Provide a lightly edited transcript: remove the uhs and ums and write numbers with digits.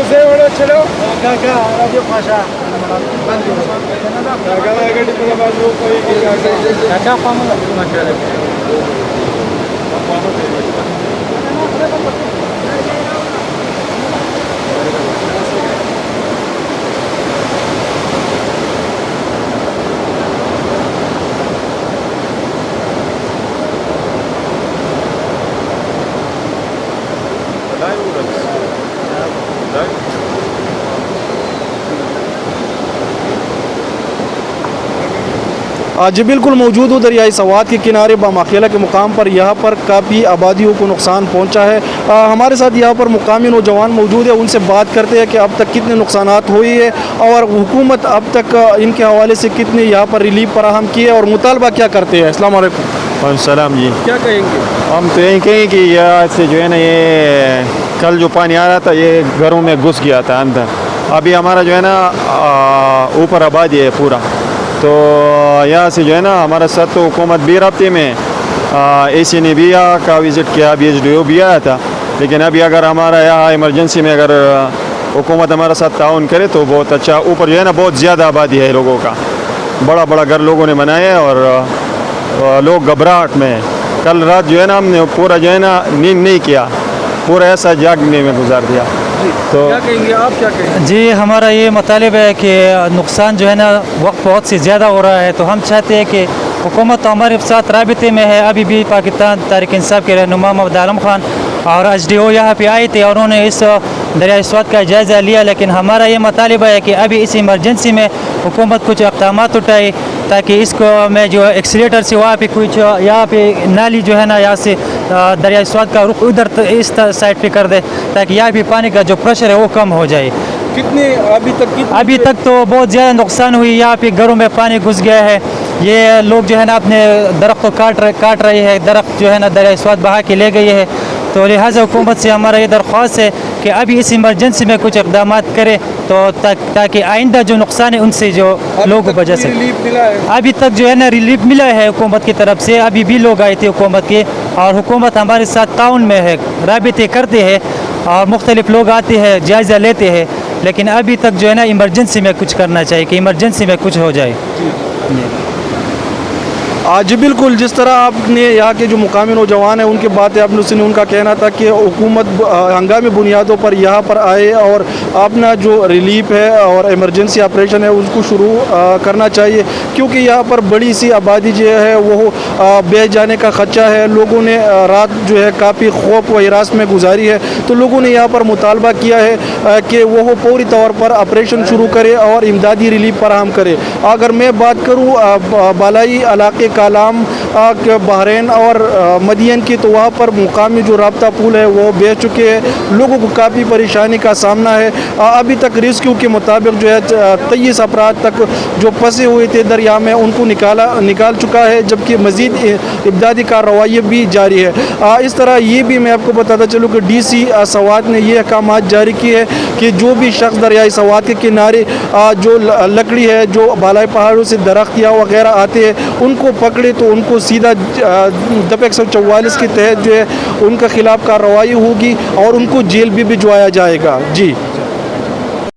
Sevolo chalo. Kaka radio bhasha. Kaka agadi pura bajo koi Kaka pamula. जी बिल्कुल मौजूद हूँ दरियाई सवात के किनारे बामाखेला के मुकाम पर। यहाँ पर काफ़ी आबादियों को नुकसान पहुँचा है। हमारे साथ यहाँ पर मुकामी नौजवान मौजूद है, उनसे बात करते हैं कि अब तक कितने नुकसानात हुई है और हुकूमत अब तक इनके हवाले से कितने यहाँ पर रिलीफ फराहम की है और मुतालबा क्या करते हैं। अस्सलाम वालेकुम। सलाम जी। क्या कहेंगे? हम तो यही कहें कि यहाँ से जो है ना, ये कल जो पानी आ रहा था ये घरों में घुस गया था अंदर। अभी हमारा जो है ना ऊपर आबादी है पूरा, तो यहाँ से जो है ना हमारा साथ तो हुकूमत भी रब्ते में AC ने भी यहाँ का विज़िट किया, BHDO भी आया था। लेकिन अभी अगर हमारा यहाँ इमरजेंसी में अगर हुकूमत हमारा साथ ताउन करे तो बहुत अच्छा। ऊपर जो है ना बहुत ज़्यादा आबादी है लोगों का, बड़ा बड़ा घर लोगों ने बनाया है और लोग घबराहट में। कल रात जो है ना हमने पूरा जो है ना नींद नहीं किया, पूरा ऐसा जागने में गुजार दिया। तो क्या कहेंगे आप, क्या कहेंगे? जी हमारा ये मतलब है कि नुकसान जो है ना वक्त बहुत से ज़्यादा हो रहा है, तो हम चाहते हैं कि हुकूमत तो हमारे साथ राबिते में है। अभी भी पाकिस्तान तहरीक इंसाफ के रहनुमा मोहम्मद आलम खान और HDO यहाँ पे आए थे और उन्होंने इस दरियाई स्वात का जायज़ा लिया। लेकिन हमारा ये मुतालिबा है कि अभी इस इमरजेंसी में हुकूमत कुछ इक़दाम उठाए ताकि इसको मैं जो एक्सीलेटर से वहाँ पे कुछ यहाँ पे नाली जो है ना यहाँ से दरियाई स्वात का रुख उधर इस साइड पे कर दे ताकि यहाँ भी पानी का जो प्रेशर है वो कम हो जाए। कितने अभी तक तो बहुत ज़्यादा नुकसान हुई। यहाँ पे घरों में पानी घुस गया है। ये लोग जो है ना अपने दरख्त को काट रहे हैं, दरख्त जो है ना दरियाई स्वात बहा के ले गई है। तो लिहाजा हुकूमत से हमारा ये दरख्वास्त है कि अभी इस इमरजेंसी में कुछ इक़दाम करे तो ताकि आइंदा जो नुकसान है उनसे जो लोगों को बचा सके। अभी तक जो है ना रिलीफ मिला है हुकूमत की तरफ से। अभी भी लोग आए थे हुकूमत के और हुकूमत हमारे साथ ताउन में है, राबिते करते हैं और मुख्तलिफ लोग आते हैं, जायज़ा लेते हैं। लेकिन अभी तक जो है ना इमरजेंसी में कुछ करना चाहिए कि इमरजेंसी में कुछ हो जाए। जी बिल्कुल, जिस तरह आपने यहाँ के जो मुकामी नौजवान हैं उनकी बातें आपने सुनी, उनका कहना था कि हुकूमत हंगामी बुनियादों पर यहाँ पर आए और अपना जो रिलीफ है और इमरजेंसी ऑपरेशन है उसको शुरू करना चाहिए, क्योंकि यहाँ पर बड़ी सी आबादी जो है वो बह जाने का खदशा है। लोगों ने रात जो है काफ़ी खौफ व हिरास में गुजारी है, तो लोगों ने यहाँ पर मुतालबा किया है कि वो पूरी तौर पर ऑपरेशन शुरू करे और इमदादी रिलीफ फराहम करे। अगर मैं बात करूँ बालाई इलाके कालाम बहरीन और मदियन की, तो वहाँ पर मुकामी जो राब्ता पुल है वो बह चुके हैं। लोगों को काफ़ी परेशानी का सामना है। अभी तक रेस्क्यू के मुताबिक जो है 23 अफराद तक जो फंसे हुए थे दरिया में उनको निकाल चुका है, जबकि मज़ीद इमदादी कार्रवाई भी जारी है। इस तरह ये भी मैं आपको बताता चलूँ कि DC सवात ने ये अहकाम जारी किए हैं कि जो भी शख्स दरियाई सवात के किनारे जो लकड़ी है, जो बालाई पहाड़ों से दरख्त या वगैरह आते हैं उनको पकड़े तो उनको सीधा दफ़ा 144 के तहत जो है उनके खिलाफ कार्रवाई होगी और उनको जेल भी भिजवाया जाएगा। जी।